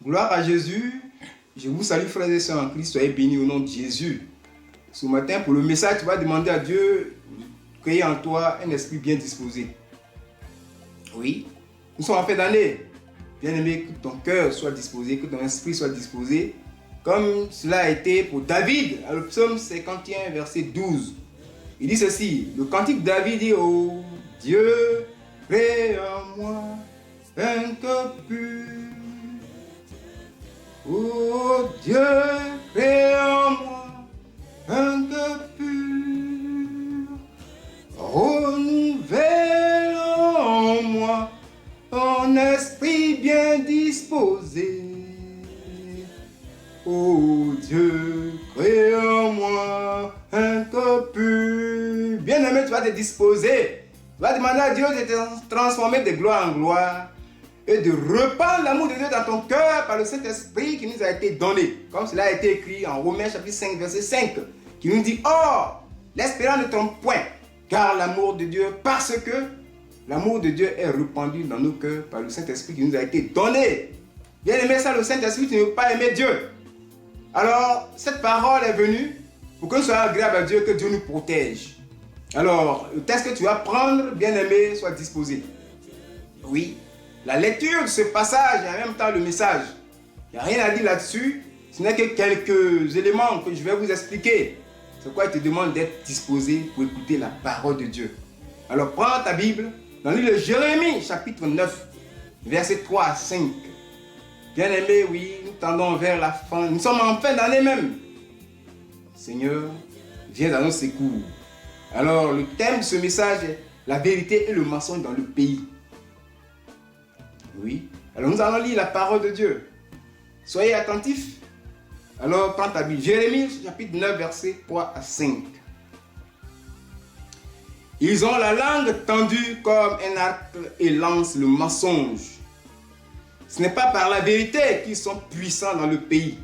Gloire à Jésus. Je vous salue, frères et sœurs en Christ. Soyez bénis au nom de Jésus. Ce matin, pour le message, tu vas demander à Dieu de créer en toi un esprit bien disposé. Oui, nous sommes en fin d'année. Bien-aimé, que ton cœur soit disposé, que ton esprit soit disposé, comme cela a été pour David, à le psaume 51, verset 12. Il dit ceci, le cantique de David dit, ô Dieu, crée en moi un cœur pur. Ô Dieu, crée en moi un cœur pur. Renouvelle en moi un esprit bien disposé. Ô Dieu, crée en moi un cœur pur. Bien-aimé, tu vas te disposer. Tu vas demander à Dieu de te transformer de gloire en gloire et de répandre l'amour de Dieu dans ton cœur par le Saint-Esprit qui nous a été donné. Comme cela a été écrit en Romains chapitre 5, verset 5, qui nous dit, or, l'espérance ne trompe point, car l'amour de Dieu, parce que l'amour de Dieu est répandu dans nos cœurs par le Saint-Esprit qui nous a été donné. Bien aimé, ça, le Saint-Esprit, tu ne veux pas aimer Dieu. Alors, cette parole est venue pour que nous soyons agréables à Dieu, que Dieu nous protège. Alors, le texte que tu vas prendre, bien aimé, soit disposé. Oui, la lecture de ce passage et en même temps le message. Il n'y a rien à dire là-dessus. Ce n'est que quelques éléments que je vais vous expliquer. C'est pourquoi il te demande d'être disposé pour écouter la parole de Dieu. Alors, prends ta Bible dans le livre de Jérémie, chapitre 9, versets 3 à 5. Bien aimé, oui, nous tendons vers la fin. Nous sommes en fin d'année même. Seigneur, viens à nos secours. Alors, le thème de ce message est la vérité et le mensonge dans le pays. Oui. Alors, nous allons lire la parole de Dieu. Soyez attentifs. Alors, prends ta Bible. Jérémie, chapitre 9, versets 3 à 5. Ils ont la langue tendue comme un arc et lancent le mensonge. Ce n'est pas par la vérité qu'ils sont puissants dans le pays,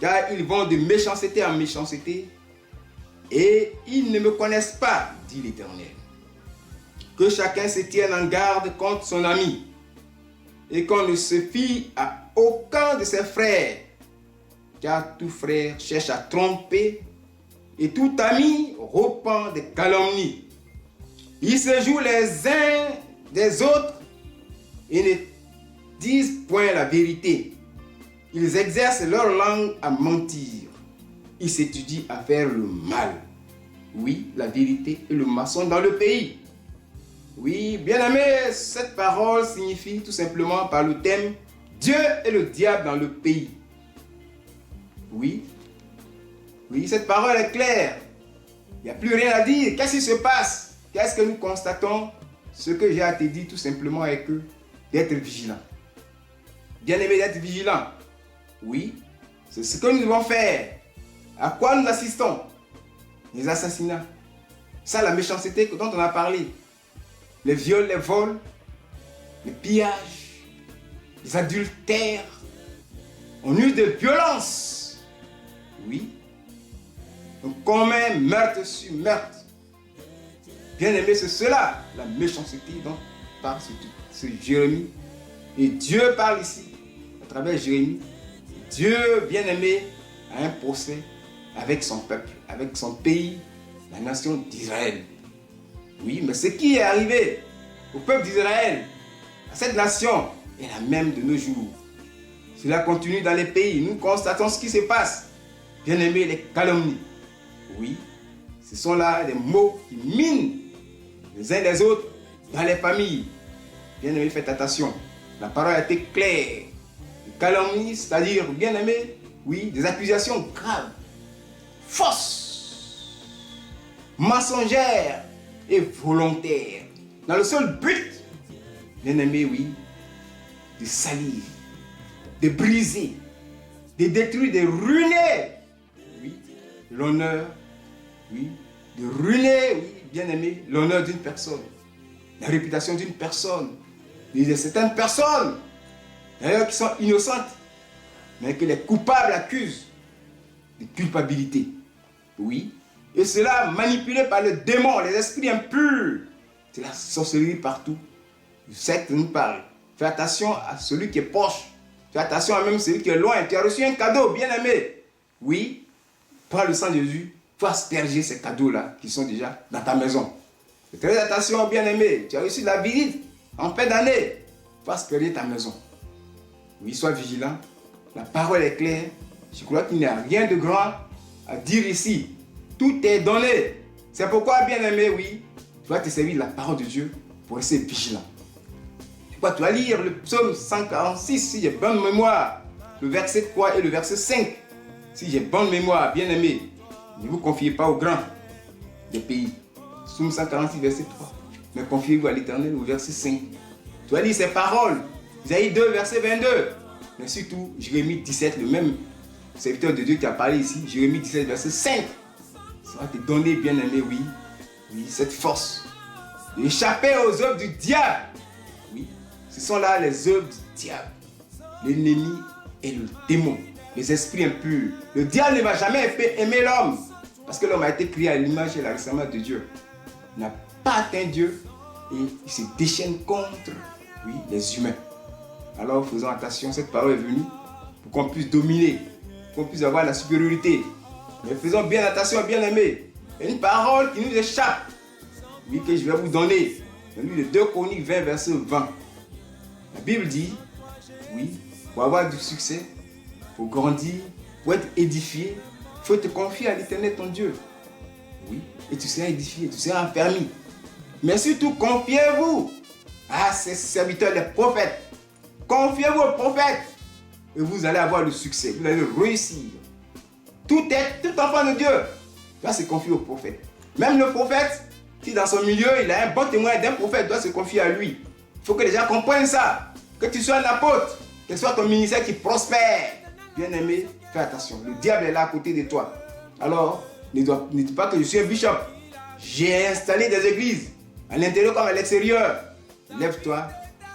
car ils vont de méchanceté en méchanceté, et ils ne me connaissent pas, dit l'Éternel. Que chacun se tienne en garde contre son ami, et qu'on ne se fie à aucun de ses frères, car tout frère cherche à tromper, et tout ami répand des calomnies. Ils se jouent les uns des autres et ne disent point la vérité. Ils exercent leur langue à mentir. Ils s'étudient à faire le mal. Oui, la vérité et le mensonge dans le pays. Oui, bien aimé, cette parole signifie tout simplement par le thème Dieu et le diable dans le pays. Oui, cette parole est claire. Il n'y a plus rien à dire. Qu'est-ce qui se passe? Qu'est-ce que nous constatons? Ce que j'ai à te dire tout simplement est que d'être vigilant. Bien aimé, d'être vigilant. Oui, c'est ce que nous devons faire. À quoi nous assistons? Les assassinats. Ça, la méchanceté dont on a parlé. Les viols, les vols, les pillages, les adultères. On use de violence. Oui. On commet meurtre sur meurtre. Bien aimé, c'est cela, la méchanceté dont parle ce Jérémie. Et Dieu parle ici, à travers Jérémie. Dieu, bien aimé, a un procès avec son peuple, avec son pays, la nation d'Israël. Oui, mais ce qui est arrivé au peuple d'Israël, à cette nation, est la même de nos jours. Cela continue dans les pays. Nous constatons ce qui se passe. Bien aimé, les calomnies. Oui, ce sont là des mots qui minent les uns les autres dans les familles. Bien aimé, faites attention. La parole a été claire. Les calomnies, c'est-à-dire, bien aimé, oui, des accusations graves, fausses, mensongères et volontaires. Dans le seul but, bien aimé, oui, de salir, de briser, de détruire, de ruiner, oui, l'honneur, oui, de ruiner, oui, bien aimé, l'honneur d'une personne, la réputation d'une personne, de certaines personnes, d'ailleurs qui sont innocentes, mais que les coupables accusent de culpabilité. Oui, et cela manipulé par le démon, les esprits impurs. C'est la sorcellerie partout. Le secte nous parle. Fais attention à celui qui est proche. Fais attention à même celui qui est loin. Tu as reçu un cadeau, bien-aimé. Oui, par le sang de Jésus, il faut asperger ces cadeaux-là qui sont déjà dans ta maison. Fais très attention, bien-aimé. Tu as reçu la visite en fin d'année. Il faut asperger ta maison. Oui, sois vigilant. La parole est claire. Je crois qu'il n'y a rien de grand à dire ici. Tout est donné. C'est pourquoi, bien-aimé, oui, tu vas te servir de la parole de Dieu pour rester vigilant. Tu vas lire le psaume 146, si j'ai bonne mémoire, le verset 3 et le verset 5. Si j'ai bonne mémoire, bien-aimé, ne vous confiez pas aux grands des pays. Psaume 146, verset 3. Mais confiez-vous à l'Éternel au verset 5. Tu vas lire ces paroles. Isaïe 2, verset 22. Mais surtout, Jérémie 17, le même serviteur de Dieu qui a parlé ici, Jérémie 17, verset 5. Ça va te donner, bien-aimé, oui, cette force d'échapper aux œuvres du diable. Oui, ce sont là les œuvres du diable. L'ennemi est le démon, les esprits impurs. Le diable ne va jamais aimer l'homme, parce que l'homme a été créé à l'image et à la ressemblance de Dieu. Il n'a pas atteint Dieu et il se déchaîne contre, les humains. Alors faisons attention, cette parole est venue pour qu'on puisse dominer, qu'on puisse avoir la supériorité. Mais faisons bien attention, bien-aimés. Il y a une parole qui nous échappe, que je vais vous donner. Dans le livre de 2 Chroniques 20, verset 20. La Bible dit, pour avoir du succès, pour grandir, pour être édifié, il faut te confier à l'Éternel ton Dieu. Oui, et tu seras édifié, tu seras affermi. Mais surtout, confiez-vous à ces serviteurs, les prophètes. Confiez-vous aux prophètes et vous allez avoir le succès, vous allez réussir. Tout enfant de Dieu doit se confier au prophète. Même le prophète, si dans son milieu, il a un bon témoin d'un prophète, doit se confier à lui. Il faut que les gens comprennent ça. Que tu sois un apôtre, que ce soit ton ministère qui prospère. Bien-aimé, fais attention. Le diable est là à côté de toi. Alors, ne dis pas que je suis un bishop. J'ai installé des églises, à l'intérieur comme à l'extérieur. Lève-toi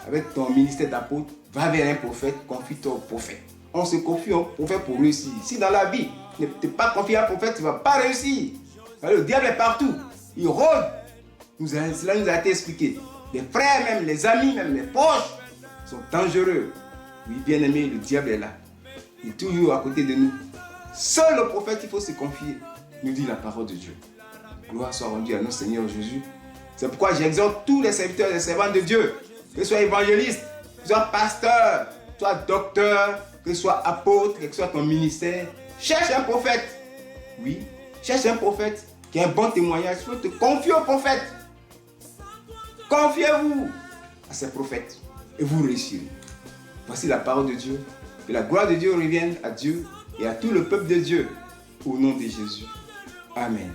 avec ton ministère d'apôtre, va vers un prophète, confie-toi au prophète. On se confie au prophète pour réussir. Si dans la vie, ne t'es pas confié à un prophète, tu ne vas pas réussir. Le diable est partout. Il rôde. Cela nous a été expliqué. Les frères même, les amis même, les proches sont dangereux. Oui, bien aimé, le diable est là. Il est toujours à côté de nous. Seul le prophète, il faut se confier, nous dit la parole de Dieu. Gloire soit rendue à notre Seigneur Jésus. C'est pourquoi j'exhorte tous les serviteurs et les servantes de Dieu, que ce soit évangéliste, que ce soit pasteur, que ce soit docteur, que ce soit apôtre, que ce soit ton ministère. Cherche un prophète. Oui, cherche un prophète qui a un bon témoignage. Il faut te confier au prophète. Confiez-vous à ces prophètes et vous réussirez. Voici la parole de Dieu. Que la gloire de Dieu revienne à Dieu et à tout le peuple de Dieu. Au nom de Jésus. Amen.